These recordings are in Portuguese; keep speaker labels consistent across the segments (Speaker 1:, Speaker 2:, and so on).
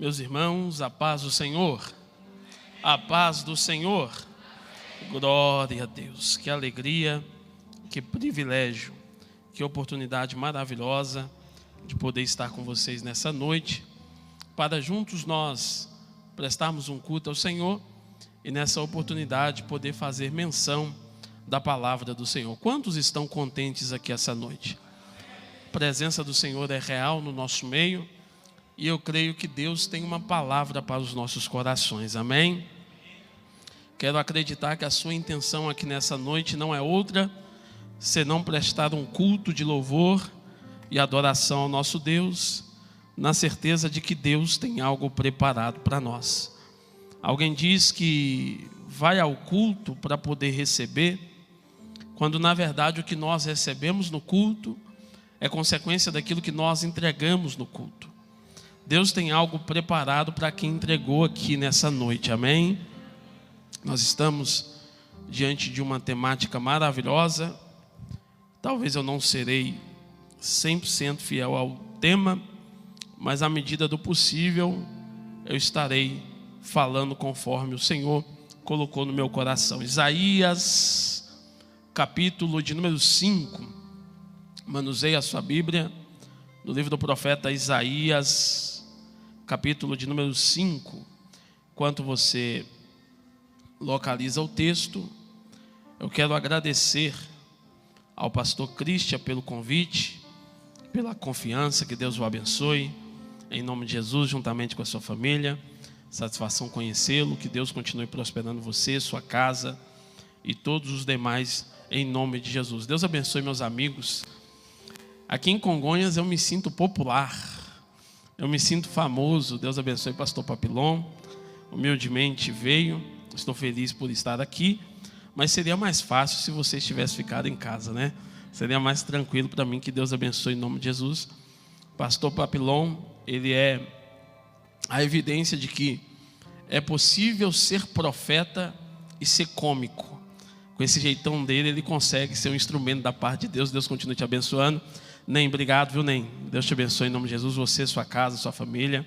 Speaker 1: Meus irmãos, a paz do Senhor, a paz do Senhor, glória a Deus, que alegria, que privilégio, que oportunidade maravilhosa de poder estar com vocês nessa noite, para juntos nós prestarmos um culto ao Senhor e nessa oportunidade poder fazer menção da palavra do Senhor. Quantos estão contentes aqui essa noite? A presença do Senhor é real no nosso meio. E eu creio que Deus tem uma palavra para os nossos corações, amém? Quero acreditar que a sua intenção aqui nessa noite não é outra senão prestar um culto de louvor e adoração ao nosso Deus, na certeza de que Deus tem algo preparado para nós. Alguém diz que vai ao culto para poder receber, quando na verdade o que nós recebemos no culto é consequência daquilo que nós entregamos no culto. Deus tem algo preparado para quem entregou aqui nessa noite, amém? Nós estamos diante de uma temática maravilhosa. Talvez eu não serei 100% fiel ao tema, mas à medida do possível eu estarei falando conforme o Senhor colocou no meu coração. Isaías, capítulo de número 5. Manuseie a sua Bíblia no livro do profeta Isaías, capítulo de número 5. Enquanto você localiza o texto, eu quero agradecer ao pastor Christian pelo convite, pela confiança. Que Deus o abençoe, em nome de Jesus, juntamente com a sua família. Satisfação conhecê-lo. Que Deus continue prosperando você, sua casa e todos os demais, em nome de Jesus. Deus abençoe meus amigos. Aqui em Congonhas eu me sinto popular, eu me sinto famoso. Deus abençoe pastor Papilon, humildemente veio. Estou feliz por estar aqui, mas seria mais fácil se você estivesse ficado em casa, né? Seria mais tranquilo para mim. Que Deus abençoe em nome de Jesus. Pastor Papilon, ele é a evidência de que é possível ser profeta e ser cômico. Com esse jeitão dele, ele consegue ser um instrumento da parte de Deus. Deus continue te abençoando. Nem, obrigado, viu, Nem? Deus te abençoe em nome de Jesus, você, sua casa, sua família.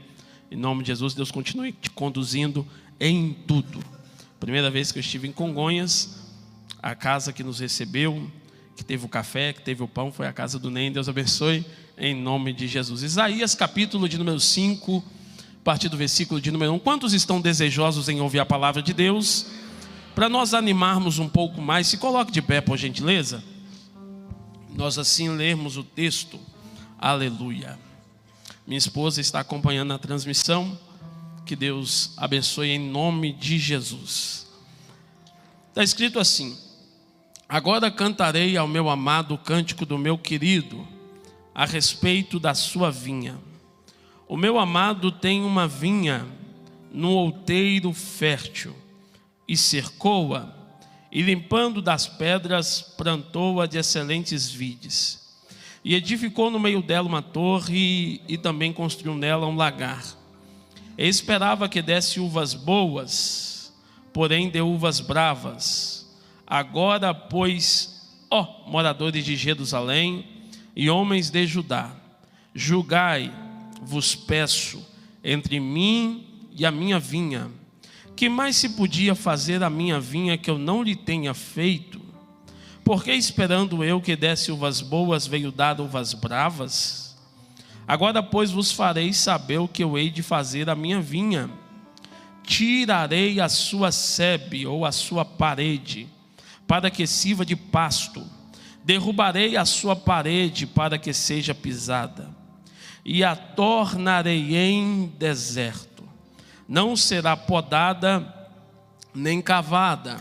Speaker 1: Em nome de Jesus, Deus continue te conduzindo em tudo. Primeira vez que eu estive em Congonhas, a casa que nos recebeu, que teve o café, que teve o pão, foi a casa do Nem. Deus abençoe em nome de Jesus. Isaías, capítulo de número 5, a partir do versículo de número 1. Quantos estão desejosos em ouvir a palavra de Deus? Para nós animarmos um pouco mais, se coloque de pé, por gentileza. Nós assim lermos o texto. Aleluia. Minha esposa está acompanhando a transmissão. Que Deus abençoe em nome de Jesus. Está escrito assim: agora cantarei ao meu amado o cântico do meu querido, a respeito da sua vinha. O meu amado tem uma vinha num outeiro fértil, e cercou-a, e limpando das pedras, plantou-a de excelentes vides. E edificou no meio dela uma torre, e também construiu nela um lagar. E esperava que desse uvas boas, porém deu uvas bravas. Agora, pois, ó moradores de Jerusalém e homens de Judá, julgai, vos peço, entre mim e a minha vinha. Que mais se podia fazer a minha vinha que eu não lhe tenha feito? Porque esperando eu que desse uvas boas, veio dar uvas bravas? Agora, pois, vos farei saber o que eu hei de fazer à minha vinha. Tirarei a sua sebe, ou a sua parede, para que sirva de pasto. Derrubarei a sua parede, para que seja pisada. E a tornarei em deserto. Não será podada, nem cavada,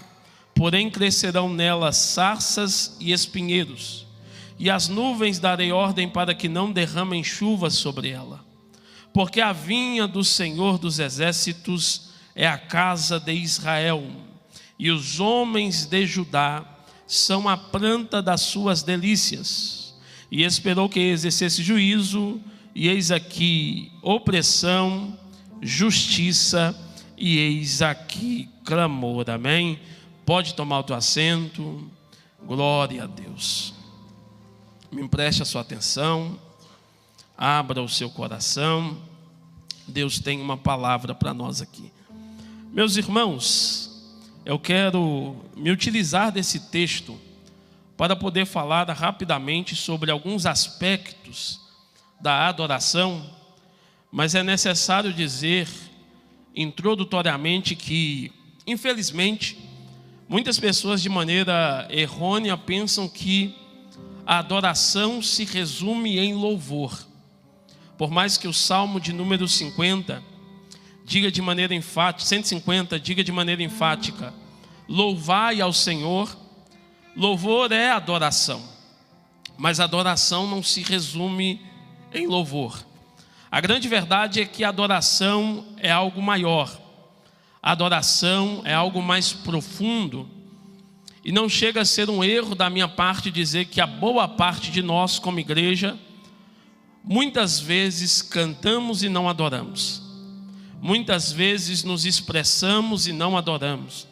Speaker 1: porém crescerão nela sarças e espinheiros. E as nuvens darei ordem para que não derramem chuva sobre ela. Porque a vinha do Senhor dos exércitos é a casa de Israel, e os homens de Judá são a planta das suas delícias. E esperou que exercesse juízo, e eis aqui opressão, justiça, e eis aqui clamor. Amém? Pode tomar o teu assento. Glória a Deus. Me empreste a sua atenção, abra o seu coração Deus tem uma palavra para nós aqui. Meus irmãos, eu quero me utilizar desse texto para poder falar rapidamente sobre alguns aspectos da adoração, mas é necessário dizer introdutoriamente que, infelizmente, muitas pessoas de maneira errônea pensam que a adoração se resume em louvor. Por mais que o Salmo de número 50 diga de maneira enfática, 150 diga de maneira enfática: louvai ao Senhor. Louvor é adoração, mas adoração não se resume em louvor. A grande verdade é que a adoração é algo maior. A adoração é algo mais profundo. E não chega a ser um erro da minha parte dizer que a boa parte de nós como igreja, muitas vezes cantamos e não adoramos. Muitas vezes nos expressamos e não adoramos.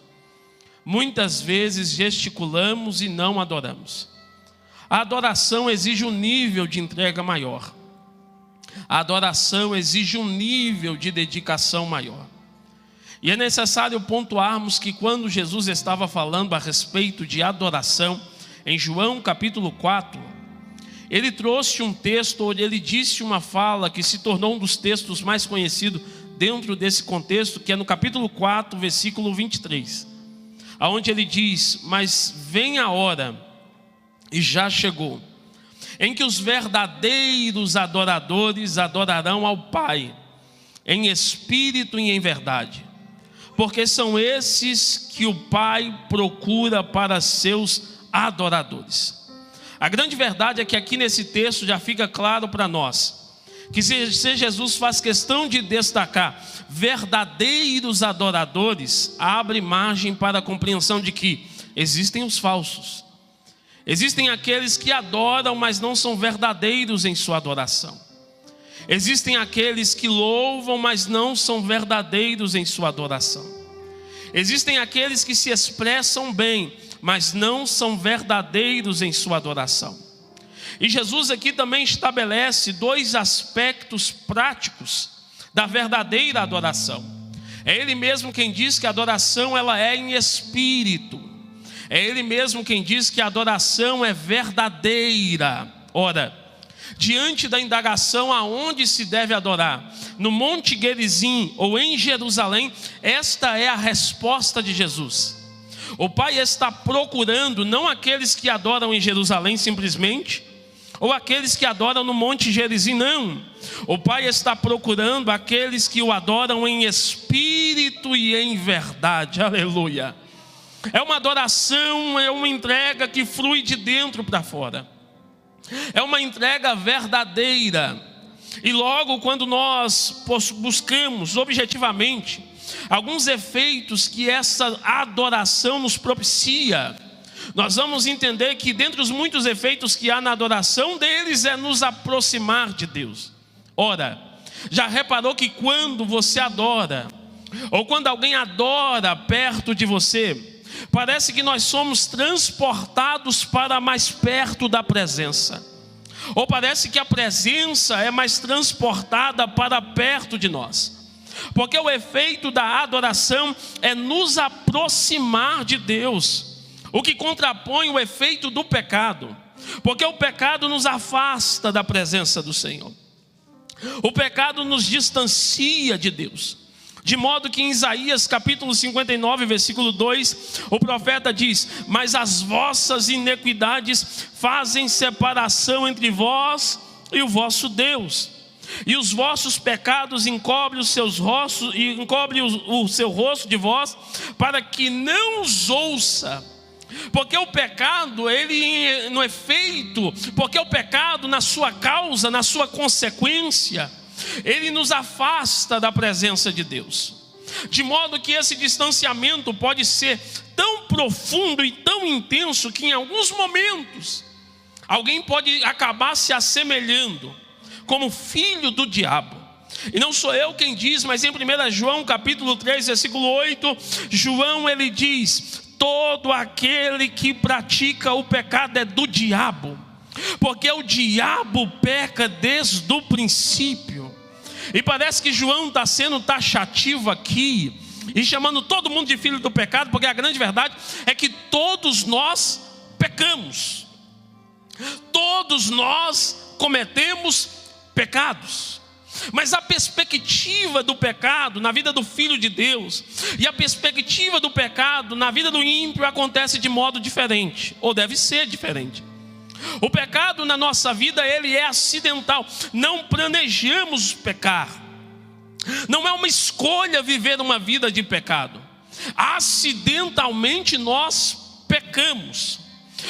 Speaker 1: Muitas vezes gesticulamos e não adoramos. A adoração exige um nível de entrega maior. A adoração exige um nível de dedicação maior. E é necessário pontuarmos que quando Jesus estava falando a respeito de adoração, em João capítulo 4, ele trouxe um texto, onde ele disse uma fala que se tornou um dos textos mais conhecidos dentro desse contexto, que é no capítulo 4, versículo 23, onde ele diz: mas vem a hora, e já chegou, em que os verdadeiros adoradores adorarão ao Pai, em espírito e em verdade, porque são esses que o Pai procura para seus adoradores. A grande verdade é que aqui nesse texto já fica claro para nós, que se Jesus faz questão de destacar verdadeiros adoradores, abre margem para a compreensão de que existem os falsos. Existem aqueles que adoram, mas não são verdadeiros em sua adoração. Existem aqueles que louvam, mas não são verdadeiros em sua adoração. Existem aqueles que se expressam bem, mas não são verdadeiros em sua adoração. E Jesus aqui também estabelece dois aspectos práticos da verdadeira adoração. É Ele mesmo quem diz que a adoração ela é em espírito. É Ele mesmo quem diz que a adoração é verdadeira. Ora, diante da indagação aonde se deve adorar, no Monte Gerizim ou em Jerusalém, esta é a resposta de Jesus. O Pai está procurando não aqueles que adoram em Jerusalém simplesmente, ou aqueles que adoram no Monte Gerizim, não. O Pai está procurando aqueles que o adoram em espírito e em verdade. Aleluia. É uma adoração, é uma entrega que flui de dentro para fora. É uma entrega verdadeira. E logo quando nós buscamos objetivamente alguns efeitos que essa adoração nos propicia, nós vamos entender que dentre os muitos efeitos que há na adoração, deles é nos aproximar de Deus. Ora, já reparou que quando você adora, ou quando alguém adora perto de você, parece que nós somos transportados para mais perto da presença, ou parece que a presença é mais transportada para perto de nós, porque o efeito da adoração é nos aproximar de Deus, o que contrapõe o efeito do pecado, porque o pecado nos afasta da presença do Senhor. O pecado nos distancia de Deus, de modo que em Isaías capítulo 59, versículo 2, o profeta diz: mas as vossas iniquidades fazem separação entre vós e o vosso Deus, e os vossos pecados encobrem os seus rostos, e encobrem o seu rosto de vós, para que não os ouça. Porque o pecado, ele no efeito, porque o pecado na sua causa, na sua consequência, ele nos afasta da presença de Deus, de modo que esse distanciamento pode ser tão profundo e tão intenso que em alguns momentos alguém pode acabar se assemelhando como filho do diabo. E não sou eu quem diz, mas em 1 João capítulo 3, versículo 8, João ele diz: todo aquele que pratica o pecado é do diabo, porque o diabo peca desde o princípio. E parece que João está sendo taxativo aqui e chamando todo mundo de filho do pecado, porque a grande verdade é que todos nós pecamos. Todos nós cometemos pecados. Mas a perspectiva do pecado na vida do Filho de Deus e a perspectiva do pecado na vida do ímpio acontece de modo diferente, ou deve ser diferente. O pecado na nossa vida, ele é acidental. Não planejamos pecar. Não é uma escolha viver uma vida de pecado. Acidentalmente nós pecamos.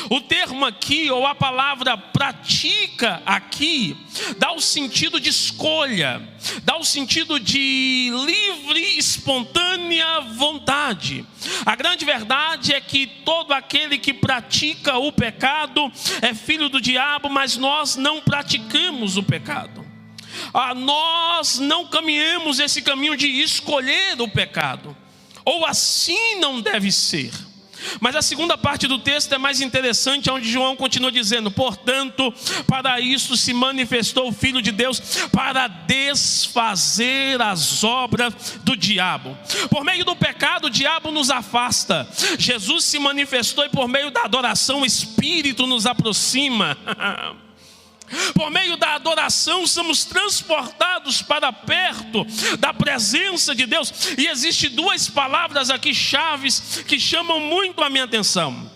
Speaker 1: O termo aqui, ou a palavra pratica aqui, dá o sentido de escolha, dá o sentido de livre, espontânea vontade. A grande verdade é que todo aquele que pratica o pecado é filho do diabo, mas nós não praticamos o pecado. Nós não caminhamos esse caminho de escolher o pecado, ou assim não deve ser. Mas a segunda parte do texto é mais interessante, onde João continua dizendo: portanto, para isso se manifestou o Filho de Deus, para desfazer as obras do diabo. Por meio do pecado o diabo nos afasta. Jesus se manifestou e por meio da adoração o Espírito nos aproxima. Por meio da adoração somos transportados para perto da presença de Deus. E existem duas palavras aqui chaves que chamam muito a minha atenção.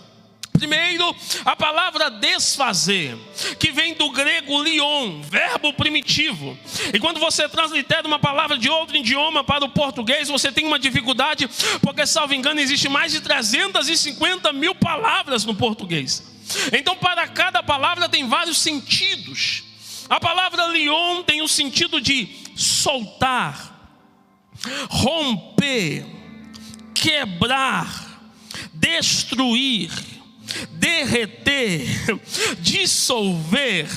Speaker 1: Primeiro, a palavra desfazer, que vem do grego lion, verbo primitivo. E quando você translitera uma palavra de outro idioma para o português, você tem uma dificuldade, porque, salvo engano, existe mais de 350 mil palavras no português. Então, para cada palavra tem vários sentidos. A palavra lion tem o sentido de soltar, romper, quebrar, destruir, derreter, dissolver,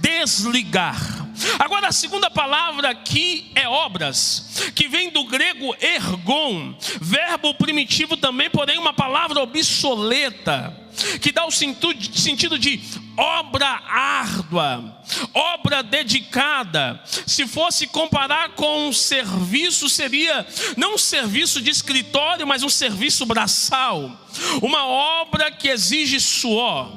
Speaker 1: desligar. Agora, a segunda palavra aqui é obras, que vem do grego ergon, verbo primitivo também, porém uma palavra obsoleta, que dá o sentido de obra árdua, obra dedicada. Se fosse comparar com um serviço, seria não um serviço de escritório, mas um serviço braçal. Uma obra que exige suor,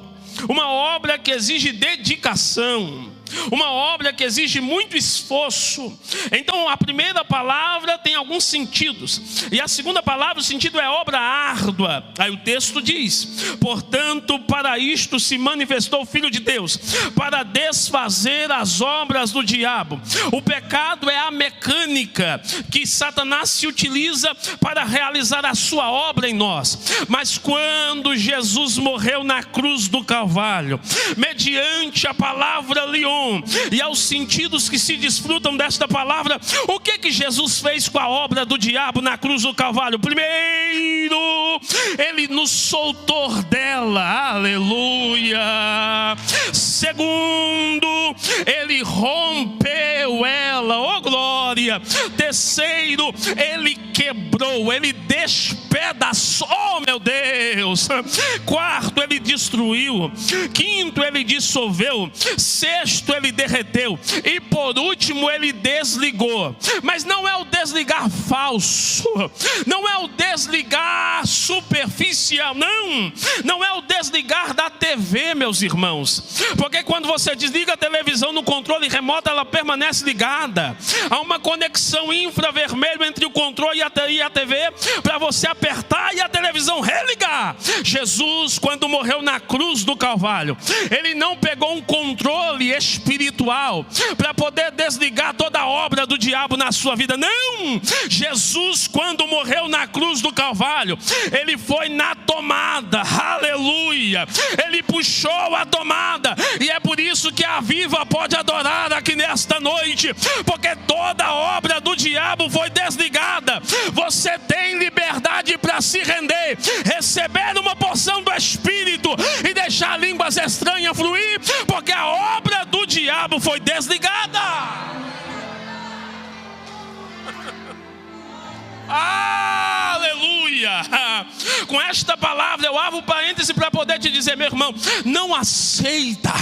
Speaker 1: uma obra que exige dedicação, uma obra que exige muito esforço. Então a primeira palavra tem alguns sentidos, e a segunda palavra, o sentido é obra árdua. Aí o texto diz: portanto, para isto se manifestou o Filho de Deus, para desfazer as obras do diabo. O pecado é a mecânica que Satanás se utiliza para realizar a sua obra em nós. Mas quando Jesus morreu na cruz do Calvário, mediante a palavra lion e aos sentidos que se desfrutam desta palavra, o que Jesus fez com a obra do diabo na cruz do Calvário? Primeiro, ele nos soltou dela, aleluia. Segundo, ele rompeu ela, oh glória. Terceiro, ele quebrou, ele despedaçou, oh meu Deus. Quarto, ele destruiu. Quinto, ele dissolveu. Sexto, ele derreteu. E por último, ele desligou. Mas não é o desligar falso, não é o desligar superficial, não é o desligar da TV, meus irmãos. Porque quando você desliga a televisão no controle remoto, ela permanece ligada. Há uma conexão infravermelho entre o controle e a TV, para você apertar e a televisão religar. Jesus, quando morreu na cruz do Calvário, ele não pegou um controle espiritual para poder desligar toda a obra do diabo na sua vida. Não! Jesus, quando morreu na cruz do Calvário, ele foi na tomada, aleluia. Ele puxou a tomada, e é por isso que a Viva pode adorar aqui nesta noite, porque toda a obra do diabo foi desligada. Você tem liberdade para se render, receber uma porção do Espírito e deixar línguas estranhas fluir, porque a obra do diabo foi desligada. Aleluia. Com esta palavra eu abro parêntese para poder te dizer, meu irmão, não aceita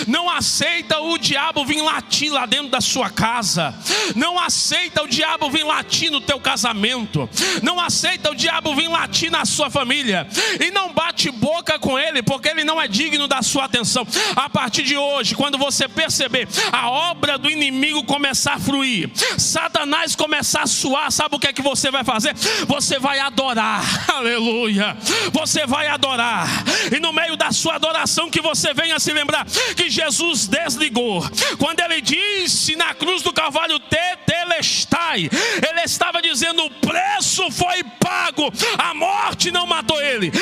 Speaker 1: Não aceita o diabo vir latir lá dentro da sua casa. Não aceita o diabo vir latir no teu casamento. Não aceita o diabo vir latir na sua família. E não bate boca com ele, porque ele não é digno da sua atenção. A partir de hoje, quando você perceber a obra do inimigo começar a fluir, Satanás começar a suar, sabe o que é que você vai fazer? Você vai adorar, aleluia. Você vai adorar, e no meio da sua adoração que você venha se lembrar que Jesus desligou. Quando ele disse na cruz do Calvário, tetelestai, ele estava dizendo: o preço foi pago, a morte não matou ele.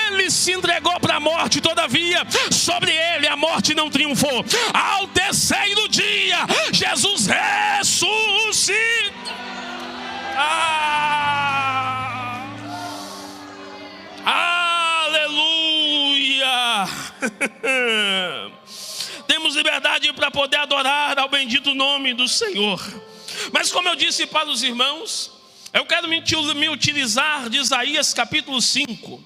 Speaker 1: Ele se entregou para a morte, todavia sobre ele a morte não triunfou. Ao terceiro dia, Jesus ressuscita. Aleluia. Temos liberdade para poder adorar ao bendito nome do Senhor. Mas como eu disse para os irmãos, eu quero me utilizar de Isaías capítulo 5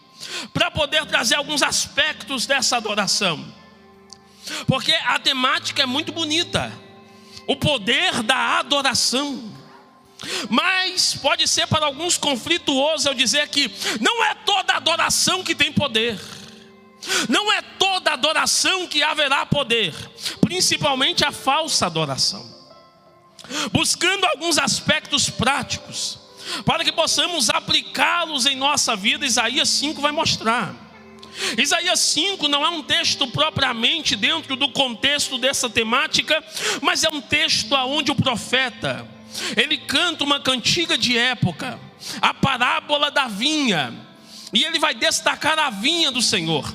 Speaker 1: para poder trazer alguns aspectos dessa adoração, porque a temática é muito bonita, o poder da adoração. Mas pode ser para alguns conflituoso eu dizer que não é toda adoração que tem poder. Não é toda adoração que haverá poder, principalmente a falsa adoração. Buscando alguns aspectos práticos para que possamos aplicá-los em nossa vida, Isaías 5 vai mostrar. Isaías 5 não é um texto propriamente dentro do contexto dessa temática, mas é um texto onde o profeta, ele canta uma cantiga de época, a parábola da vinha, e ele vai destacar a vinha do Senhor,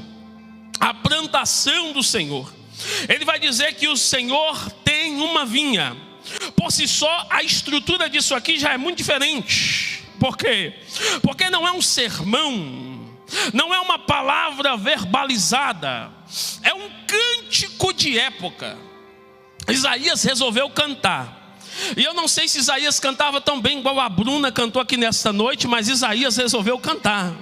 Speaker 1: a plantação do Senhor. Ele vai dizer que o Senhor tem uma vinha. Por si só, a estrutura disso aqui já é muito diferente. Por quê? Porque não é um sermão, não é uma palavra verbalizada, é um cântico de época. Isaías resolveu cantar. E eu não sei se Isaías cantava tão bem igual a Bruna cantou aqui nesta noite, mas Isaías resolveu cantar.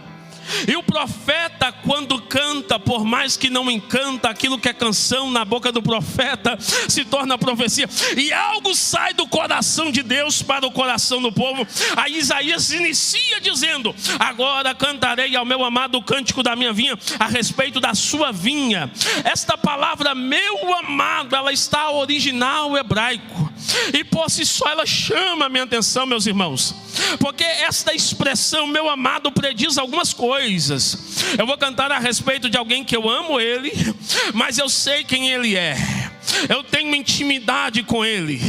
Speaker 1: E o profeta, quando canta, por mais que não encanta, aquilo que é canção na boca do profeta se torna profecia, e algo sai do coração de Deus para o coração do povo. Aí Isaías inicia dizendo: agora cantarei ao meu amado o cântico da minha vinha, a respeito da sua vinha. Esta palavra meu amado, ela está original hebraico, e por si só ela chama a minha atenção, meus irmãos, porque esta expressão meu amado prediz algumas coisas. Eu vou cantar a respeito de alguém que eu amo ele, mas eu sei quem ele é, eu tenho uma intimidade com ele,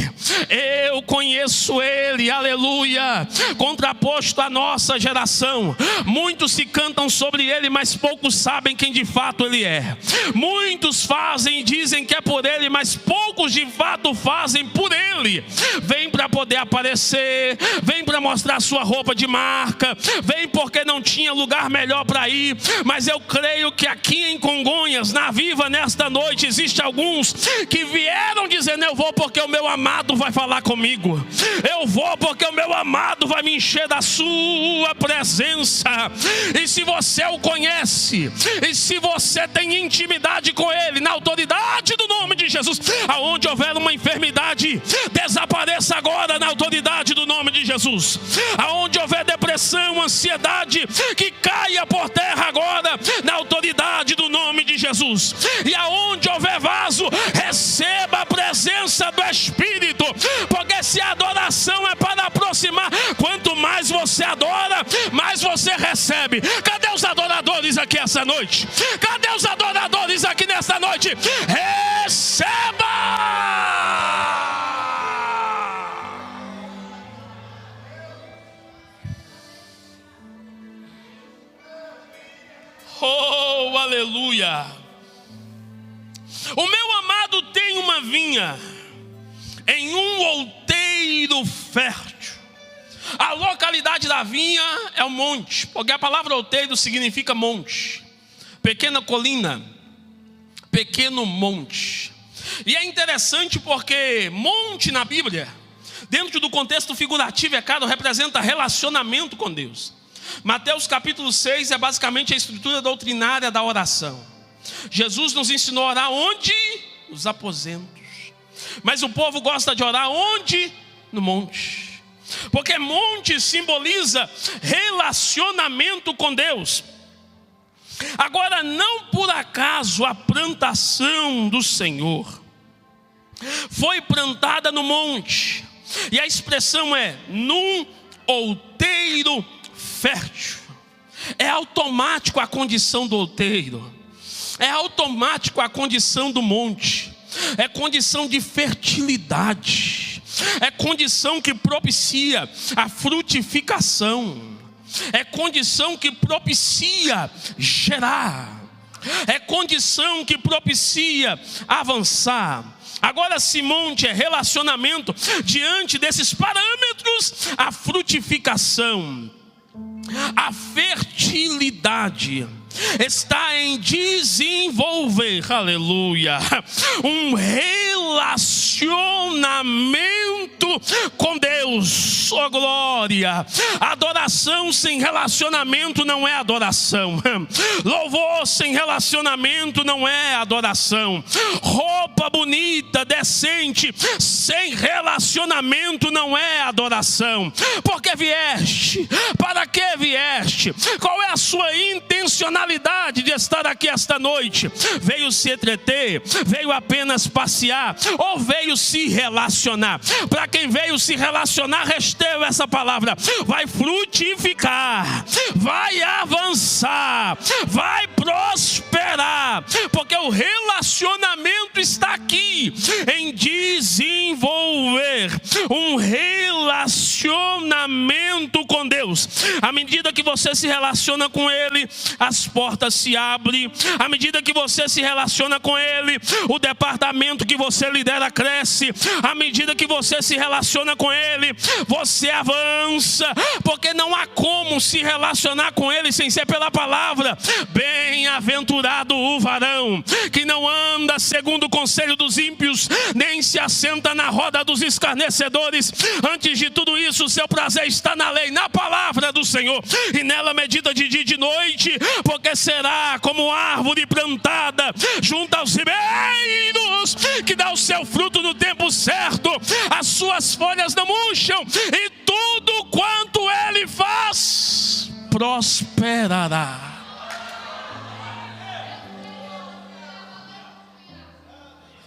Speaker 1: eu conheço ele, aleluia. Contraposto à nossa geração, muitos se cantam sobre ele, mas poucos sabem quem de fato ele é. Muitos fazem e dizem que é por ele, mas poucos de fato fazem por ele. Vem para poder aparecer, vem para mostrar sua roupa de marca, vem porque não tinha lugar melhor para ir. Mas eu creio que aqui em Congonhas, na Viva, nesta noite, existe alguns que vieram dizendo: eu vou porque o meu amado vai falar comigo, eu vou porque o meu amado vai me encher da sua presença. E se você o conhece, e se você tem intimidade com ele, na autoridade do nome de Jesus, aonde houver uma enfermidade, desapareça agora na autoridade do nome de Jesus. Aonde houver depressão, ansiedade, que caia por terra agora na autoridade do nome de Jesus. E aonde houver vaso, receba a presença do Espírito, porque se a adoração é para aproximar, quanto mais você adora, mais você recebe. Cadê os adoradores aqui essa noite? Cadê os adoradores aqui nessa noite? Receba! Oh, aleluia! O meu amado tem uma vinha em um outeiro fértil. A localidade da vinha é o monte, porque a palavra outeiro significa monte, pequena colina, pequeno monte. E é interessante porque monte na Bíblia, dentro do contexto figurativo, é claro, representa relacionamento com Deus. Mateus capítulo 6 é basicamente a estrutura doutrinária da oração. Jesus nos ensinou a orar onde nos aposentos. Mas o povo gosta de orar onde? No monte. Porque monte simboliza relacionamento com Deus. Agora, não por acaso a plantação do Senhor foi plantada no monte. E a expressão é num outeiro fértil. É automático a condição do outeiro. É automático a condição do monte. É condição de fertilidade. É condição que propicia a frutificação. É condição que propicia gerar. É condição que propicia avançar. Agora, se monte é relacionamento, diante desses parâmetros, a frutificação, a fertilidade está em desenvolver, aleluia, um relacionamento com Deus, oh glória. Adoração sem relacionamento não é adoração. Louvor sem relacionamento não é adoração. Roupa bonita, decente, sem relacionamento não é adoração. Por que vieste? Para que vieste? Qual é a sua intencionalidade de estar aqui esta noite? Veio se entreter? Veio apenas passear? Ou veio se relacionar? Para quem veio se relacionar, recebeu essa palavra: vai frutificar, vai avançar, vai prosperar, porque o relacionamento está aqui em desenvolver um relacionamento com Deus. À medida que você se relaciona com Ele, as portas se abrem. À medida que você se relaciona com Ele, o departamento que você lidera cresce. À medida que você se relaciona com Ele, você avança, porque não há como se relacionar com Ele sem ser pela palavra. Bem-aventurado o varão que não anda segundo o conselho dos ímpios, nem se assenta na roda dos escarnecedores. Antes de tudo isso, seu prazer está na lei, na palavra do Senhor, e nela medita de dia e de noite, porque será como árvore plantada junto aos ribeiros, que dá o seu fruto no tempo certo, as suas folhas não murcham, e tudo quanto ele faz prosperará.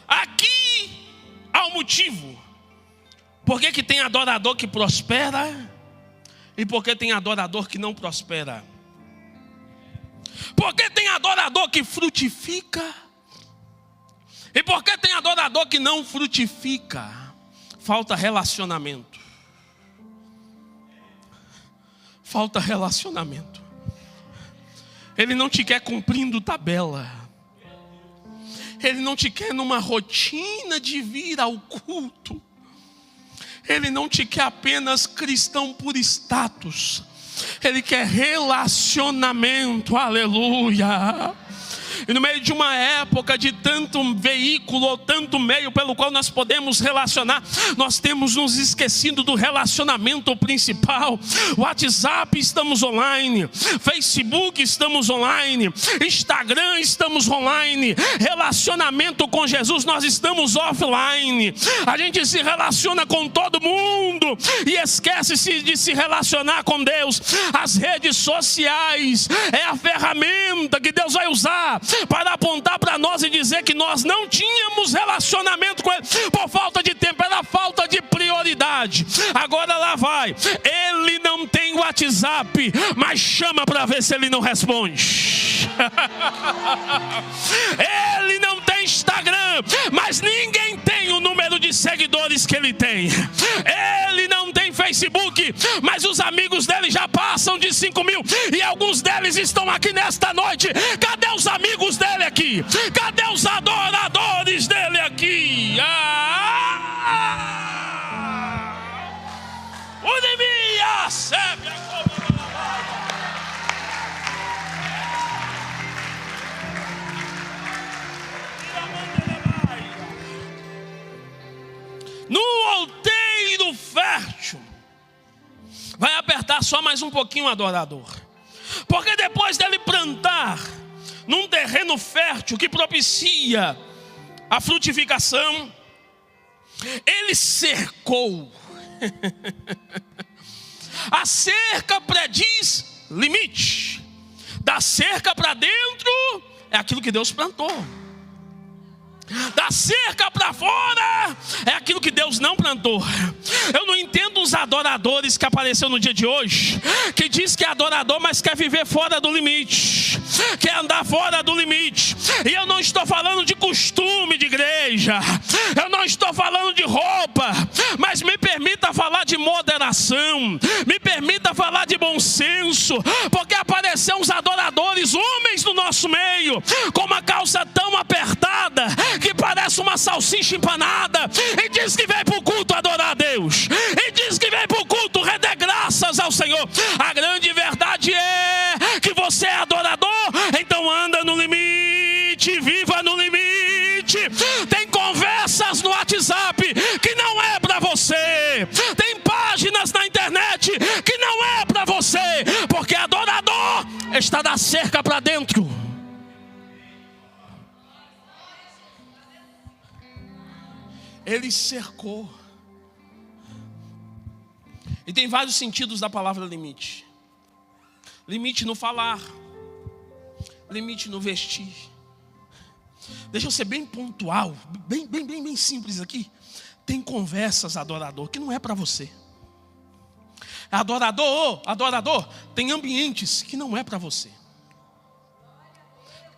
Speaker 1: Aqui há um motivo. Por que tem adorador que prospera e por que tem adorador que não prospera? Por que tem adorador que frutifica e por que tem adorador que não frutifica? Falta relacionamento. Falta relacionamento. Ele não te quer cumprindo tabela. Ele não te quer numa rotina de vir ao culto. Ele não te quer apenas cristão por status. Ele quer relacionamento, aleluia. E no meio de uma época de tanto veículo ou tanto meio pelo qual nós podemos relacionar, nós temos nos esquecido do relacionamento principal. WhatsApp estamos online, Facebook estamos online, Instagram estamos online, relacionamento com Jesus nós estamos offline. A gente se relaciona com todo mundo e esquece-se de se relacionar com Deus. As redes sociais é a ferramenta que Deus vai usar para apontar para nós e dizer que nós não tínhamos relacionamento com Ele por falta de tempo, era falta de prioridade. Agora lá vai, ele não tem WhatsApp, mas chama para ver se ele não responde. Ele não tem Instagram, mas ninguém tem o número de seguidores que ele tem. Ele não tem Facebook, mas os amigos dele já passam de 5.000 e alguns deles estão aqui nesta noite. Cadê os amigos dele aqui? Cadê os adoradores dele aqui? No outeiro fértil, vai apertar só mais um pouquinho o adorador, porque depois dele plantar num terreno fértil que propicia a frutificação. Ele cercou. A cerca prediz limite. Da cerca para dentro é aquilo que Deus plantou. Da cerca para fora é aquilo que Deus não plantou. Eu não entendo os adoradores que apareceram no dia de hoje, que diz que é adorador, mas quer viver fora do limite, quer andar fora do limite. E eu não estou falando de costume de igreja, eu não estou falando de roupa, mas me permita falar de moderação, me permita falar de bom senso, porque apareceram uns adoradores, homens no nosso meio, com uma calça tão apertada que parece uma salsicha empanada, e diz que vem para o culto adorar a Deus, e diz que vem para o culto render graças ao Senhor. A grande verdade é que você é adorador, então anda no limite, viva no limite. Tem conversas no WhatsApp que não é para você, tem páginas na internet que não é para você, porque adorador está da cerca para dentro. Ele cercou. E tem vários sentidos da palavra limite. Limite no falar, limite no vestir. Deixa eu ser bem pontual, bem simples aqui. Tem conversas, adorador, que não é para você. Adorador, tem ambientes que não é para você.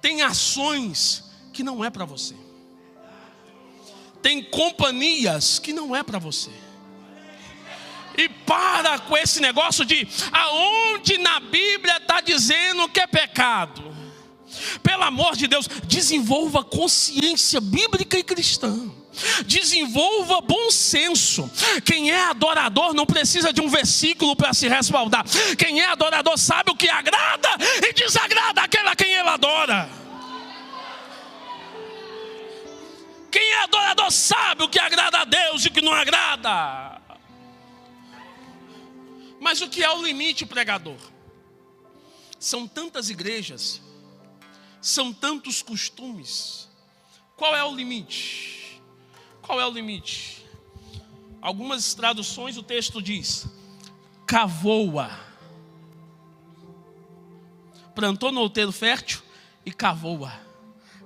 Speaker 1: Tem ações que não é para você. Tem companhias que não é para você. E para com esse negócio de aonde na Bíblia está dizendo que é pecado. Pelo amor de Deus, desenvolva consciência bíblica e cristã. Desenvolva bom senso. Quem é adorador não precisa de um versículo para se respaldar. Quem é adorador sabe o que agrada e desagrada aquele a quem ele adora. Quem é adorador sabe o que agrada a Deus e o que não agrada. Mas o que é o limite, pregador? São tantas igrejas, são tantos costumes. Qual é o limite? Qual é o limite? Algumas traduções o texto diz: cavou-a. Plantou no outeiro fértil e cavou-a.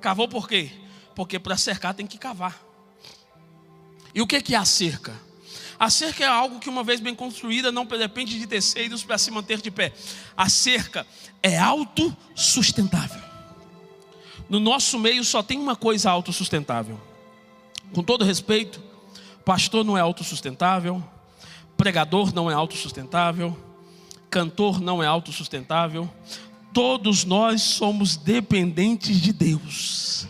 Speaker 1: Cavou por quê? Porque para cercar tem que cavar. E o que é a cerca? A cerca é algo que, uma vez bem construída, não depende de terceiros para se manter de pé. A cerca é autossustentável. No nosso meio só tem uma coisa autossustentável. Com todo respeito, pastor não é autossustentável, pregador não é autossustentável, cantor não é autossustentável. Todos nós somos dependentes de Deus.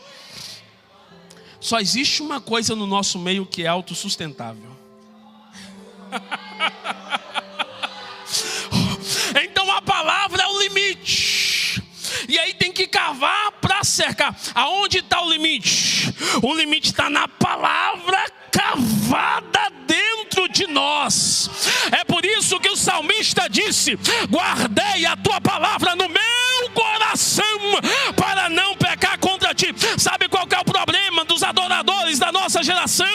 Speaker 1: Só existe uma coisa no nosso meio que é autossustentável. Então a palavra é o limite. E aí tem que cavar para cercar. Aonde está o limite? O limite está na palavra cavada dentro de nós. É por isso que o salmista disse: guardei a tua palavra no meu coração para não pecar contra ti. Sabe qual que é o problema dos adoradores da nossa geração?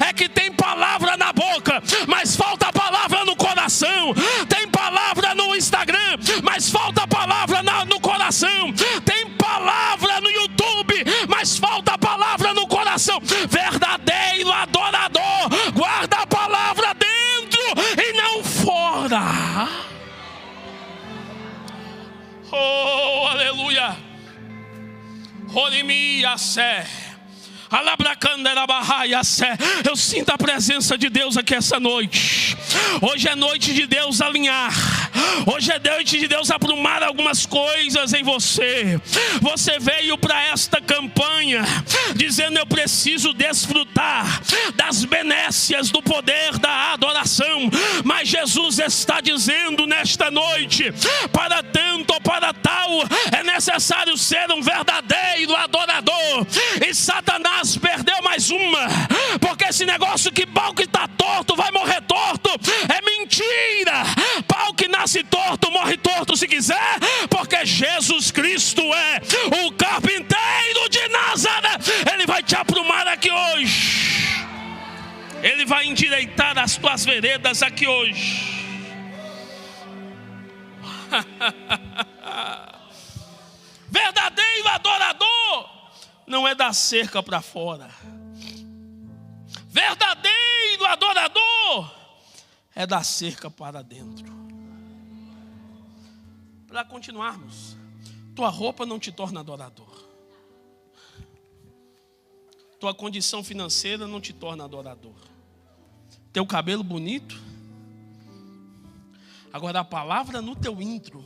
Speaker 1: É que tem palavra na boca, mas falta palavra no coração. Tem palavra no Instagram, mas falta palavra no coração. Tem palavra no YouTube, mas falta palavra no coração. Verdadeiro adorador guarda a palavra dentro e não fora. Oh, aleluia. Eu sinto a presença de Deus aqui essa noite. Hoje é noite de Deus alinhar. Hoje é noite de Deus aprumar algumas coisas em você. Você veio para esta campanha dizendo: eu preciso desfrutar das benécias do poder da adoração. Mas Jesus está dizendo nesta noite: para tanto ou para tal é necessário ser um verdadeiro adorador. E Satanás perdeu mais uma, porque esse negócio que pau que está torto vai morrer torto é mentira. Pau que nasce torto morre torto se quiser, porque Jesus Cristo é o carpinteiro de Nazaré. Ele vai te aprumar Ele vai endireitar as tuas veredas aqui hoje. Verdadeiro adorador não é da cerca para fora. Verdadeiro adorador é da cerca para dentro. Para continuarmos, tua roupa não te torna adorador. Tua condição financeira não te torna adorador. Teu cabelo bonito. Agora a palavra no teu intro.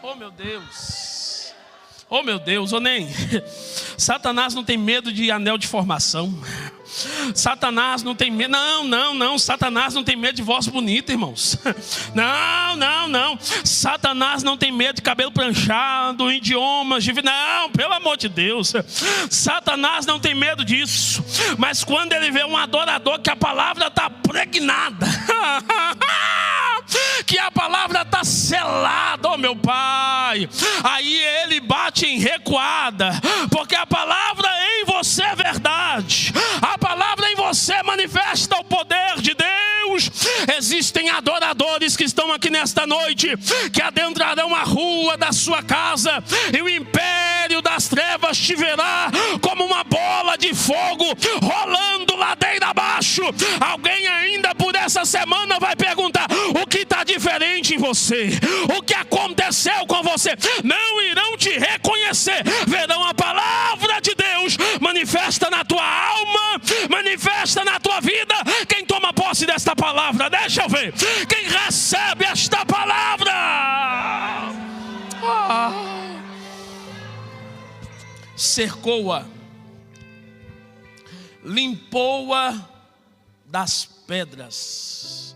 Speaker 1: Oh meu Deus. Oh meu Deus, nem. Satanás não tem medo de anel de formação. Satanás não tem medo. Não. Satanás não tem medo de voz bonita, irmãos. Não. Satanás não tem medo de cabelo pranchado, idiomas. Não, pelo amor de Deus. Satanás não tem medo disso. Mas quando ele vê um adorador que a palavra está pregnada, que a palavra está selada, oh meu Pai, aí ele bate em recuada, porque a palavra em você é verdade, a palavra em você manifesta o poder de Deus. Existem adoradores que estão aqui nesta noite, que adentrarão a rua da sua casa, e o império das trevas te verá como uma bola de fogo rolando ladeira abaixo. Alguém ainda por essa semana vai perguntar: o que está diferente em você? O que aconteceu com você? Não irão te reconhecer, verão a palavra de Deus manifesta na tua alma, manifesta na tua vida. Quem toma posse desta palavra? Deixa eu ver. Quem recebe esta palavra? Cercou-a, limpou-a das pedras.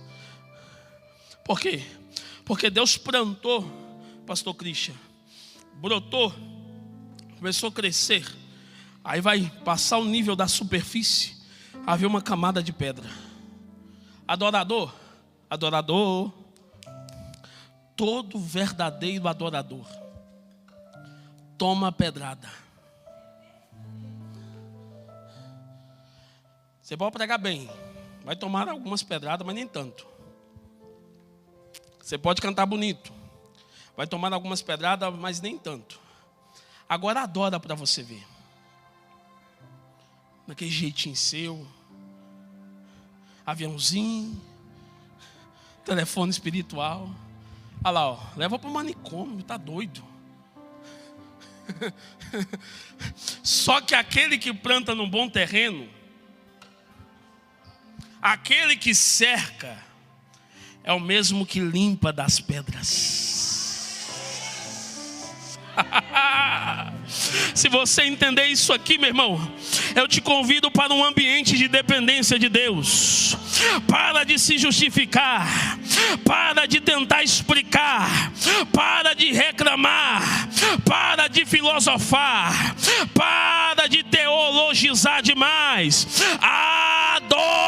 Speaker 1: Por quê? Porque Deus plantou, pastor Christian, brotou, começou a crescer. Aí vai passar o nível da superfície, havia uma camada de pedra. Adorador, todo verdadeiro adorador toma pedrada. Você pode pregar bem, vai tomar algumas pedradas, mas nem tanto. Você pode cantar bonito, vai tomar algumas pedradas, mas nem tanto. Agora adora para você ver. Naquele jeitinho seu, aviãozinho, telefone espiritual. Olha lá, ó, leva para o manicômio, tá doido. Só que aquele que planta num bom terreno, aquele que cerca, é o mesmo que limpa das pedras. Se você entender isso aqui, meu irmão, eu te convido para um ambiente de dependência de Deus. Para de se justificar, para de tentar explicar, para de reclamar, para de filosofar, para de teologizar demais. Adora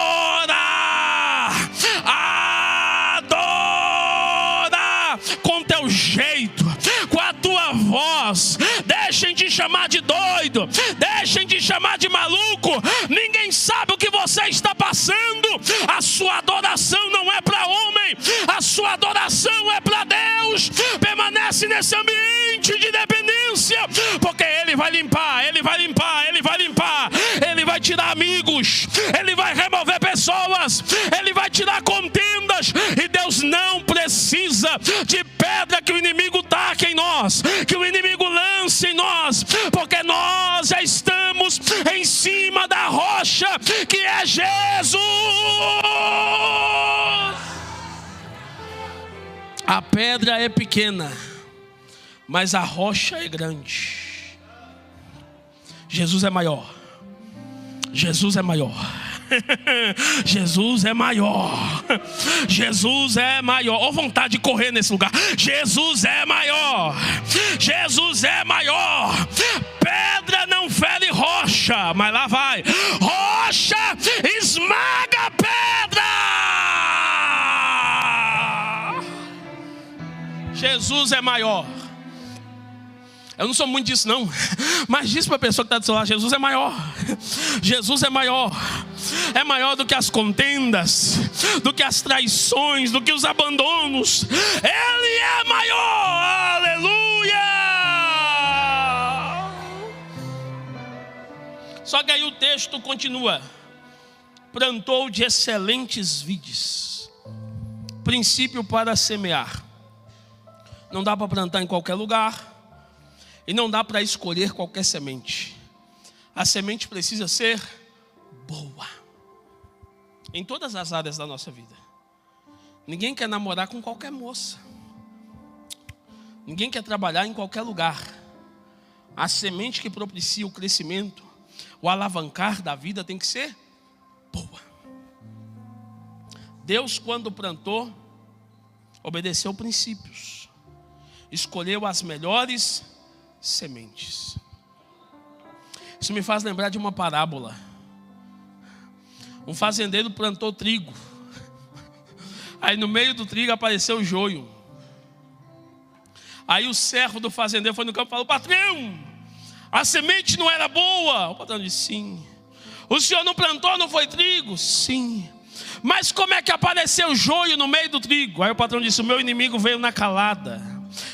Speaker 1: com teu jeito, com a tua voz. Deixem de chamar de doido, deixem de chamar de maluco. Ninguém sabe o que você está passando. A sua adoração não é para homem, a sua adoração é para Deus. Permanece nesse ambiente de dependência, porque Ele vai limpar, Ele vai limpar, Ele vai limpar. Ele vai tirar amigos, Ele vai remover pessoas, Ele vai tirar contendas. E Deus não precisa de pedra que o inimigo taque em nós, que o inimigo lance em nós, porque nós já estamos em cima da rocha, que é Jesus. A pedra é pequena, mas a rocha é grande. Jesus é maior. Jesus é maior. Jesus é maior. Jesus é maior. Ó, vontade de correr nesse lugar. Jesus é maior. Jesus é maior. Pedra não fere rocha, mas lá vai. Rocha esmaga a pedra. Jesus é maior. Eu não sou muito disso não, mas diz para a pessoa que está do seu lado: Jesus é maior. Jesus é maior. É maior do que as contendas, do que as traições, do que os abandonos. Ele é maior. Aleluia. Só que aí o texto continua: plantou de excelentes vides. Princípio para semear. Não dá para plantar em qualquer lugar. E não dá para escolher qualquer semente. A semente precisa ser boa. Em todas as áreas da nossa vida. Ninguém quer namorar com qualquer moça. Ninguém quer trabalhar em qualquer lugar. A semente que propicia o crescimento, o alavancar da vida tem que ser boa. Deus, quando plantou, obedeceu princípios. Escolheu as melhores sementes. Isso me faz lembrar de uma parábola. Um fazendeiro plantou trigo. Aí no meio do trigo apareceu o joio. Aí o servo do fazendeiro foi no campo e falou: patrão, a semente não era boa. O patrão disse: sim. O senhor não plantou, não foi trigo? Sim. Mas como é que apareceu o joio no meio do trigo? Aí o patrão disse: o meu inimigo veio na calada,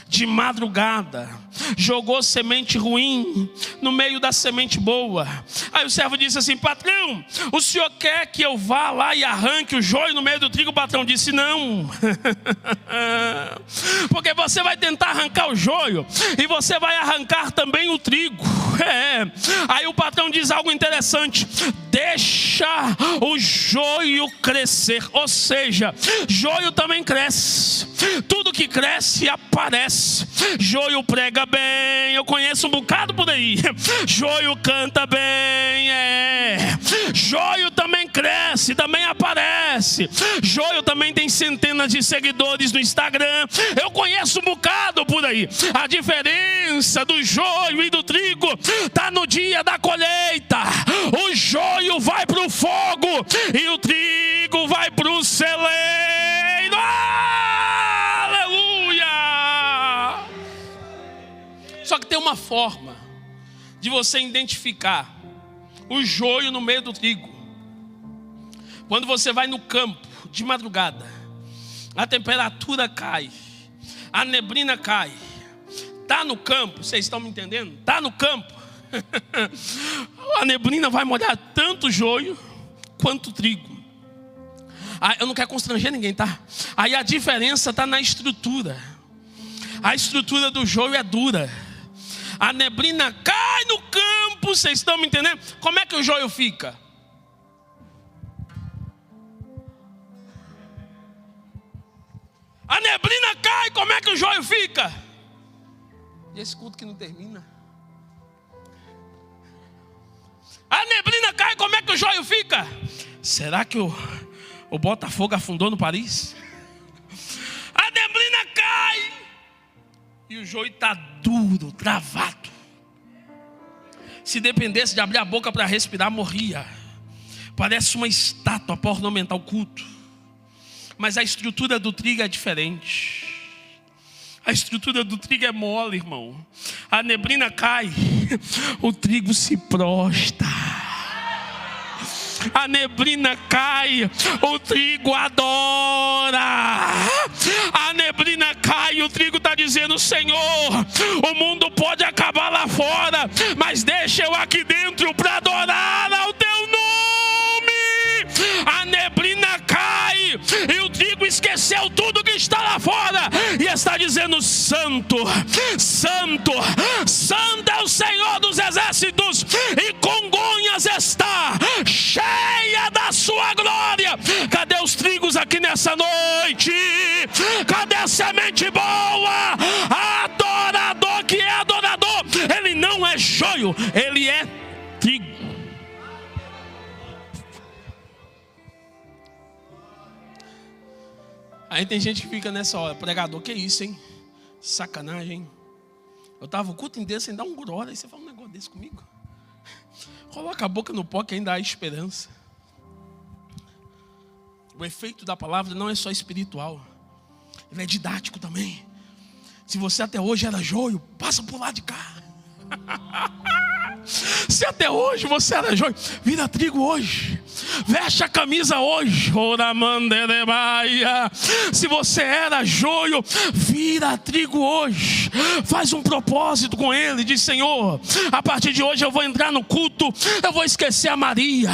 Speaker 1: de madrugada, jogou semente ruim no meio da semente boa. Aí o servo disse assim: patrão, o senhor quer que eu vá lá e arranque o joio no meio do trigo? O patrão disse: não. Porque você vai tentar arrancar o joio e você vai arrancar também o trigo. Aí o patrão diz algo interessante: deixa o joio crescer. Ou seja, joio também cresce. Tudo que cresce aparece. Joio prega bem, eu conheço um bocado por aí. Joio canta bem, Joio também cresce, também aparece. Joio também tem centenas de seguidores no Instagram. Eu conheço um bocado por aí. A diferença do joio e do trigo está no dia da colheita. O joio vai para o fogo e o trigo vai para o celeiro. Aleluia! Só que tem uma forma de você identificar o joio no meio do trigo. Quando você vai no campo de madrugada, a temperatura cai, a neblina cai. Está no campo, vocês estão me entendendo? Está no campo. A neblina vai molhar tanto o joio quanto o trigo. Eu não quero constranger ninguém, tá? Aí a diferença está na estrutura. A estrutura do joio é dura. A neblina cai no campo, vocês estão me entendendo? Como é que o joio fica? A neblina cai, como é que o joio fica? E esse culto que não termina? A neblina cai, como é que o joio fica? Será que o Botafogo afundou no Paris? A neblina cai e o joio está duro, travado. Se dependesse de abrir a boca para respirar, morria. Parece uma estátua para ornamentar o culto. Mas a estrutura do trigo é diferente. A estrutura do trigo é mole, irmão. A neblina cai, o trigo se prostra. A neblina cai, o trigo adora. A neblina cai, o trigo está dizendo: Senhor, o mundo pode acabar lá fora, mas deixa eu aqui dentro para adorar ao teu nome. A neblina cai e o trigo esqueceu tudo que está lá fora e está dizendo: Santo, Santo, Santo é o Senhor dos exércitos, e Congonhas está cheia da sua glória. Cadê os trigos aqui nessa noite? Cadê a semente boa? Adorador que é adorador, ele não é joio, ele é trigo. Aí tem gente que fica nessa hora: pregador, que isso, hein? Sacanagem. Eu estava o culto inteiro sem dar um glória. Aí você fala um negócio desse comigo? Coloca a boca no pó que ainda há esperança. O efeito da palavra não é só espiritual, ele é didático também. Se você até hoje era joio, passa por lá de cá. Se até hoje você era joio, vira trigo hoje. Veste a camisa hoje. Se você era joio, vira trigo hoje. Faz um propósito com ele. Diz: Senhor, a partir de hoje eu vou entrar no culto, eu vou esquecer a Maria,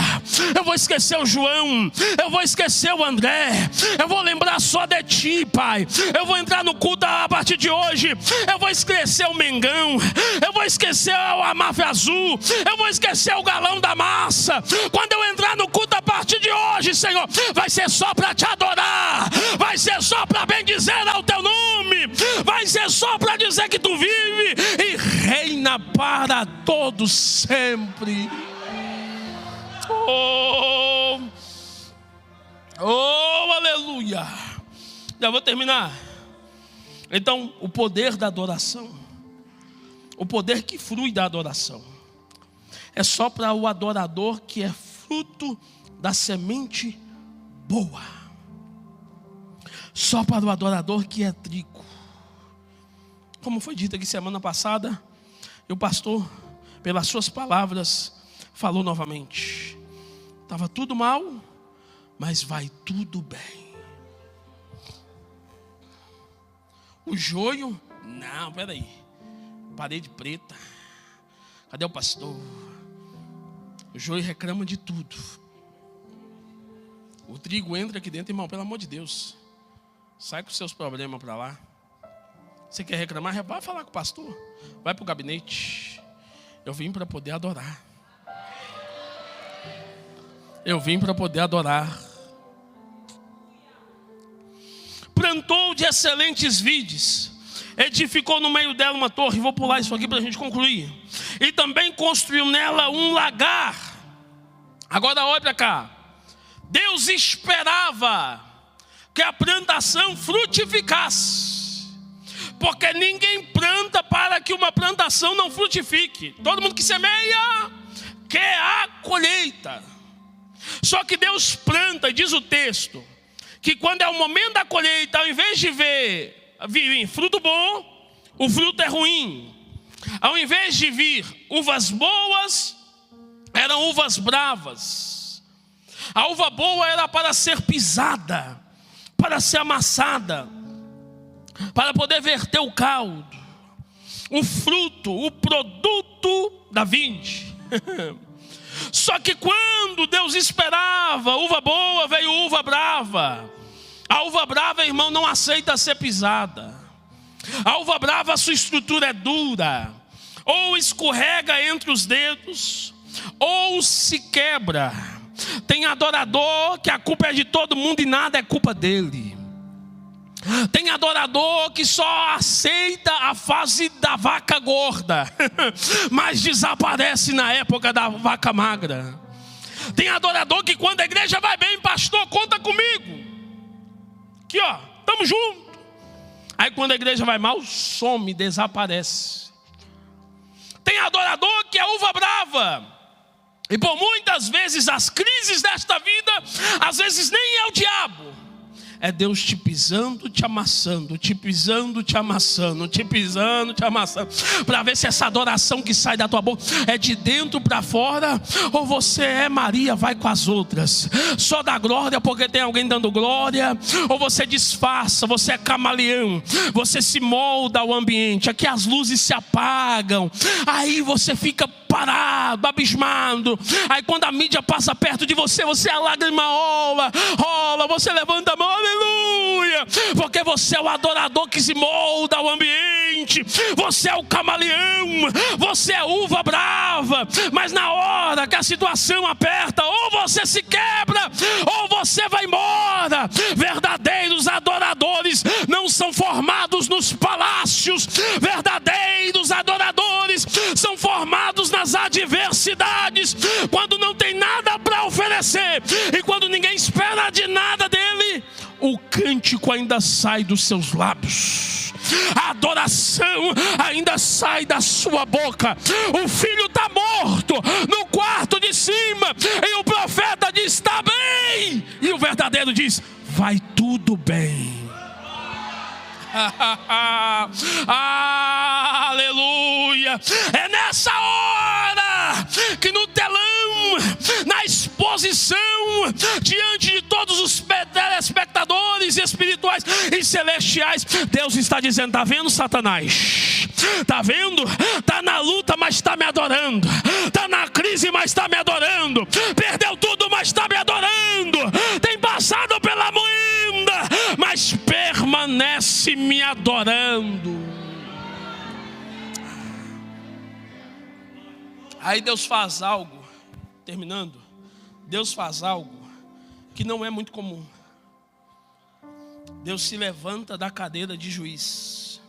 Speaker 1: eu vou esquecer o João, eu vou esquecer o André, eu vou lembrar só de ti, Pai. Eu vou entrar no culto a partir de hoje, eu vou esquecer o Mengão, eu vou esquecer a máfia azul, eu vou esquecer o galão da massa. Quando eu entrar no culto a partir de hoje, Senhor, vai ser só para te adorar, vai ser só para bendizer ao teu nome, vai ser só para dizer que tu vive e reina para todos sempre. Oh, aleluia. Já vou terminar. Então, o poder da adoração, o poder que flui da adoração, é só para o adorador que é fruto da semente boa. Só para o adorador que é trigo. Como foi dito aqui semana passada, e o pastor, pelas suas palavras, falou novamente. Estava tudo mal, mas vai tudo bem. O joio, não, peraí, parede preta, cadê o pastor? O joio reclama de tudo. O trigo entra aqui dentro, irmão, pelo amor de Deus, sai com os seus problemas para lá. Você quer reclamar? Vai falar com o pastor, vai para o gabinete. Eu vim para poder adorar. Eu vim para poder adorar. Plantou de excelentes vides, edificou no meio dela uma torre. Vou pular isso aqui para a gente concluir. E também construiu nela um lagar. Agora olha para cá. Deus esperava que a plantação frutificasse, porque ninguém planta para que uma plantação não frutifique. Todo mundo que semeia quer a colheita. Só que Deus planta, diz o texto, que quando é o momento da colheita, ao invés de vir fruto bom, o fruto é ruim. Ao invés de vir uvas boas, eram uvas bravas. A uva boa era para ser pisada, para ser amassada, para poder verter o caldo. O fruto, o produto da vinde. Só que quando Deus esperava uva boa, veio uva brava. A uva brava, irmão, não aceita ser pisada. A uva brava, a sua estrutura é dura, ou escorrega entre os dedos, ou se quebra. Tem adorador que a culpa é de todo mundo e nada é culpa dele. Tem adorador que só aceita a fase da vaca gorda, mas desaparece na época da vaca magra. Tem adorador que quando a igreja vai bem, pastor, conta comigo. Aqui ó, estamos juntos. Aí quando a igreja vai mal, some, desaparece. Tem adorador que é uva brava. E por muitas vezes as crises desta vida, às vezes nem é o diabo. É Deus te pisando, te amassando, te pisando, te amassando, te pisando, te amassando, para ver se essa adoração que sai da tua boca é de dentro para fora, ou você é Maria, vai com as outras, só dá glória porque tem alguém dando glória, ou você disfarça, você é camaleão, você se molda ao ambiente, aqui as luzes se apagam, aí você fica parado, abismado, aí quando a mídia passa perto de você, você a lágrima rola, você levanta a mão, aleluia, porque você é o adorador que se molda ao ambiente, você é o camaleão, você é uva brava, mas na hora que a situação aperta, ou você se quebra, ou você vai embora. Verdadeiros adoradores não são formados nos palácios, verdadeiros adoradores são formados nas adversidades, quando não tem nada para oferecer, e quando ninguém espera de nada dele, o cântico ainda sai dos seus lábios, a adoração ainda sai da sua boca. O filho está morto no quarto de cima, e o profeta diz, está bem, e o verdadeiro diz, vai tudo bem. Aleluia. É nessa hora que no telão, na exposição, diante de todos os telespectadores espirituais e celestiais, Deus está dizendo: está vendo, Satanás? Está vendo? Está na luta, mas está me adorando. Está na crise, mas está me adorando. Perdeu tudo, mas está me adorando. Tem passado pela moenda, mas permanece me adorando. Aí Deus faz algo, terminando, Deus faz algo que não é muito comum. Deus se levanta da cadeira de juiz,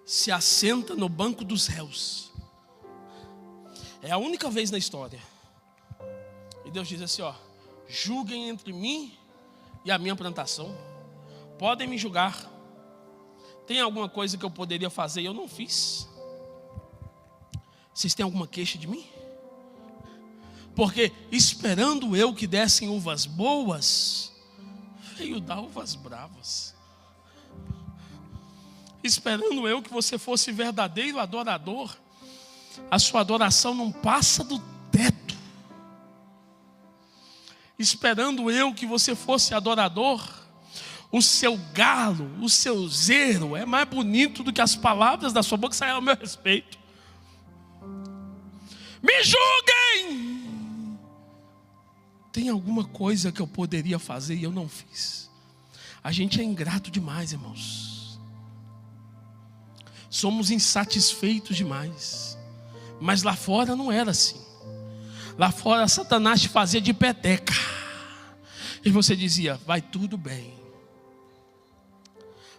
Speaker 1: se assenta no banco dos réus. É a única vez na história. E Deus diz assim, ó: julguem entre mim e a minha plantação. Podem me julgar. Tem alguma coisa que eu poderia fazer e eu não fiz? Vocês têm alguma queixa de mim? Porque esperando eu que dessem uvas boas, veio dar uvas bravas. Esperando eu que você fosse verdadeiro adorador, a sua adoração não passa do teto. Esperando eu que você fosse adorador, o seu galo, o seu zelo é mais bonito do que as palavras da sua boca saem ao meu respeito. Me julguem! Tem alguma coisa que eu poderia fazer e eu não fiz? A gente é ingrato demais, irmãos. Somos insatisfeitos demais. Mas lá fora não era assim. Lá fora Satanás te fazia de peteca. E você dizia: vai tudo bem.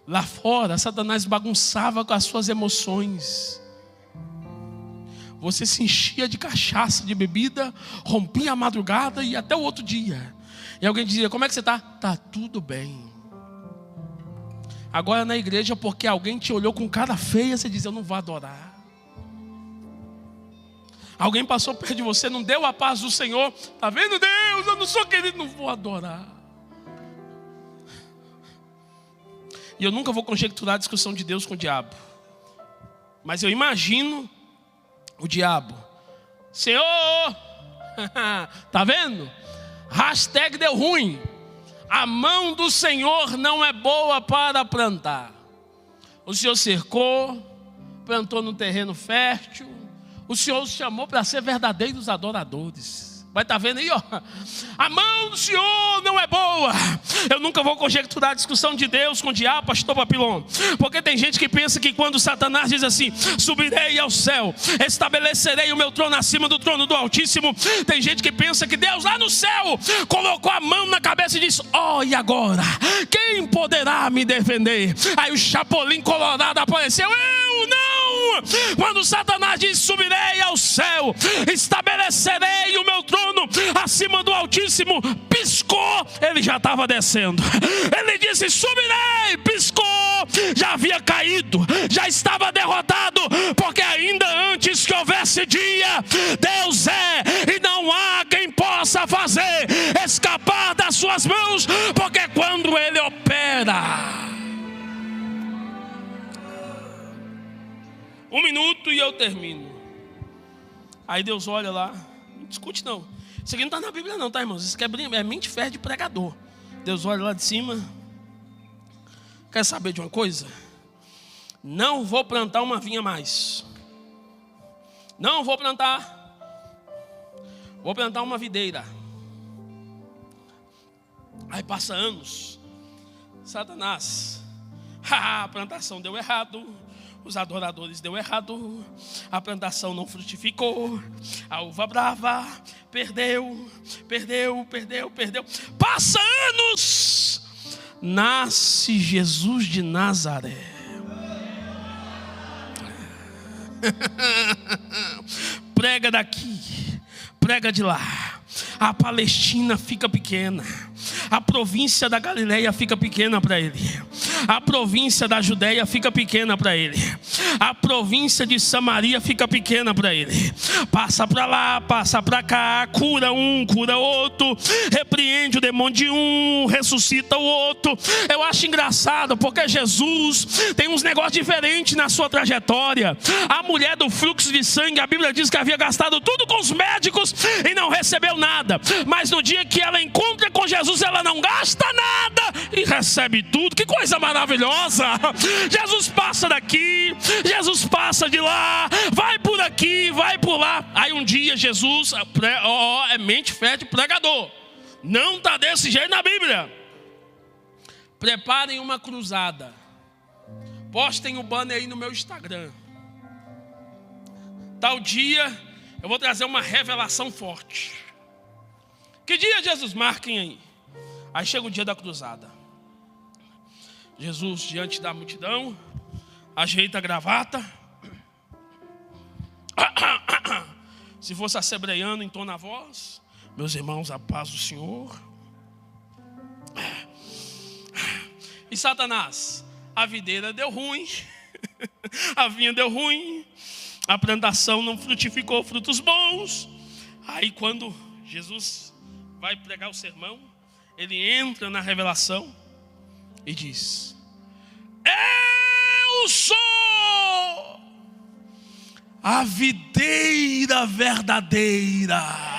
Speaker 1: Lá fora Satanás bagunçava com as suas emoções. Você se enchia de cachaça, de bebida, rompia a madrugada e até o outro dia. E alguém dizia: como é que você está? Está tudo bem. Agora na igreja, porque alguém te olhou com cara feia, você diz: eu não vou adorar. Alguém passou perto de você, não deu a paz do Senhor. Está vendo, Deus? Eu não sou querido, não vou adorar. E eu nunca vou conjecturar a discussão de Deus com o diabo. Mas eu imagino o diabo: Senhor, tá vendo? Hashtag deu ruim. A mão do Senhor não é boa para plantar. O Senhor cercou, plantou no terreno fértil. O Senhor os chamou para ser verdadeiros adoradores. Vai estar vendo aí, ó. A mão do Senhor não é boa. Eu nunca vou conjecturar a discussão de Deus com o diabo, pastor Papilon. Porque tem gente que pensa que quando Satanás diz assim: subirei ao céu, estabelecerei o meu trono acima do trono do Altíssimo. Tem gente que pensa que Deus lá no céu colocou a mão na cabeça e disse: ó, e agora? Quem poderá me defender? Aí o Chapolin Colorado apareceu: eu não! Quando Satanás diz: subirei ao céu, estabelecerei o meu trono acima do Altíssimo, piscou, ele já estava descendo. Ele disse: subirei, piscou, já havia caído, já estava derrotado. Porque ainda antes que houvesse dia, Deus é, e não há quem possa fazer escapar das suas mãos. Porque quando ele opera, 1 minuto e eu termino. Aí Deus olha lá, não discute não. Isso aqui não está na Bíblia não, tá, irmãos? Isso aqui é mente fé de pregador. Deus olha lá de cima. Quer saber de uma coisa? Não vou plantar uma vinha mais. Não vou plantar. Vou plantar uma videira. Aí passa anos. Satanás: a plantação deu errado. Os adoradores deu errado, a plantação não frutificou, a uva brava perdeu. Passa anos, nasce Jesus de Nazaré. Prega daqui, prega de lá. A Palestina fica pequena, a província da Galileia fica pequena para ele. A província da Judéia fica pequena para ele. A província de Samaria fica pequena para ele. Passa para lá, passa para cá, cura um, cura outro, repreende o demônio de um, ressuscita o outro. Eu acho engraçado porque Jesus tem uns negócios diferentes na sua trajetória. A mulher do fluxo de sangue, a Bíblia diz que havia gastado tudo com os médicos e não recebeu nada. Mas no dia que ela encontra com Jesus, ela não gasta nada e recebe tudo. Que coisa maravilhosa! Jesus passa daqui, Jesus passa de lá, vai por aqui, vai por lá. Aí um dia Jesus, é mente fértil pregador. Não está desse jeito na Bíblia. Preparem uma cruzada. Postem o banner aí no meu Instagram. Tal dia eu vou trazer uma revelação forte. Que dia, Jesus? Marquem aí. Aí chega o dia da cruzada. Jesus diante da multidão, ajeita a gravata. Se fosse assebreiano, entona a voz. Meus irmãos, a paz do Senhor. E Satanás, a videira deu ruim, a vinha deu ruim, a plantação não frutificou frutos bons. Aí quando Jesus vai pregar o sermão, ele entra na revelação e diz: eu sou a videira verdadeira.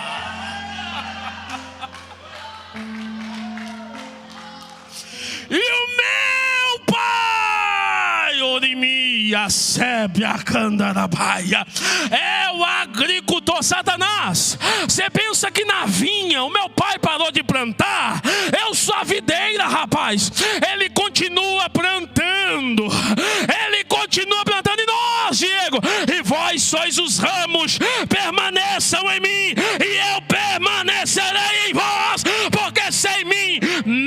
Speaker 1: E o meu pai, Orimia, Sébia, Candarabaia, é o agricultor. Satanás, você pensa que na vinha o meu pai parou de plantar? Eu sou a videira, rapaz. Ele continua plantando. Ele continua plantando. E nós, Diego, e vós sois os ramos. Permaneçam em mim e eu permanecerei em vós, porque sem mim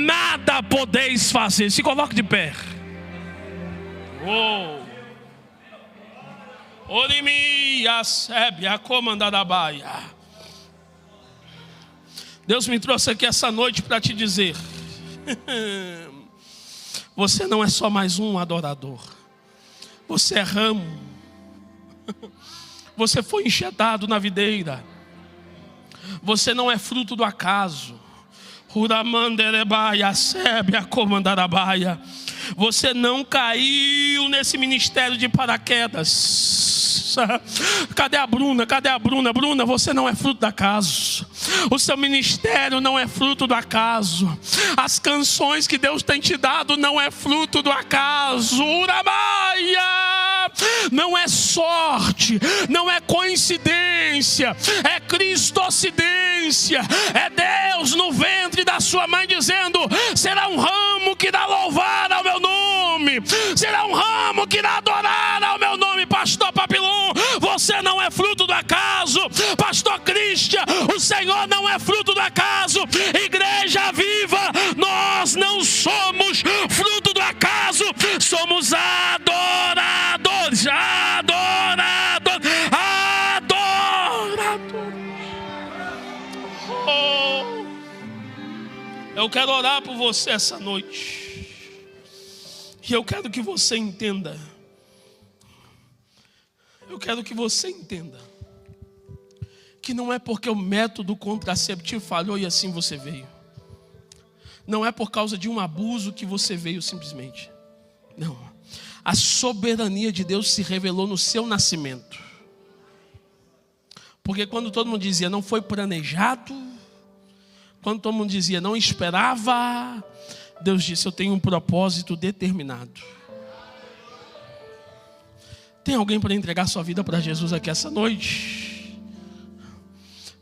Speaker 1: nada podeis fazer. Se coloque de pé. Orimia, Sébia, Comandarabaia. Deus me trouxe aqui essa noite para te dizer: você não é só mais um adorador. Você é ramo. Você foi enxertado na videira. Você não é fruto do acaso. Você não caiu nesse ministério de paraquedas. Cadê a Bruna? Cadê a Bruna? Bruna, você não é fruto do acaso. O seu ministério não é fruto do acaso. As canções que Deus tem te dado não é fruto do acaso. Urabaia! Não é sorte, não é coincidência, é cristocidência. É Deus no ventre da sua mãe dizendo: será um ramo que dá louvar ao meu nome, será um ramo que dá adorar ao meu nome. Pastor Papilon, você não é fruto do acaso. Pastor Cristian, o Senhor não é fruto do acaso. Igreja Viva, nós não somos fruto do acaso. Somos adoradores, adoradores, adoradores. Oh, eu quero orar por você essa noite. E eu quero que você entenda. Eu quero que você entenda que não é porque o método contraceptivo falhou e assim você veio. Não é por causa de um abuso que você veio simplesmente. Não. A soberania de Deus se revelou no seu nascimento. Porque quando todo mundo dizia não foi planejado, quando todo mundo dizia não esperava, Deus disse: eu tenho um propósito determinado. Tem alguém para entregar sua vida para Jesus aqui essa noite?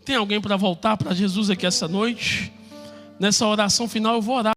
Speaker 1: Tem alguém para voltar para Jesus aqui essa noite? Nessa oração final eu vou orar.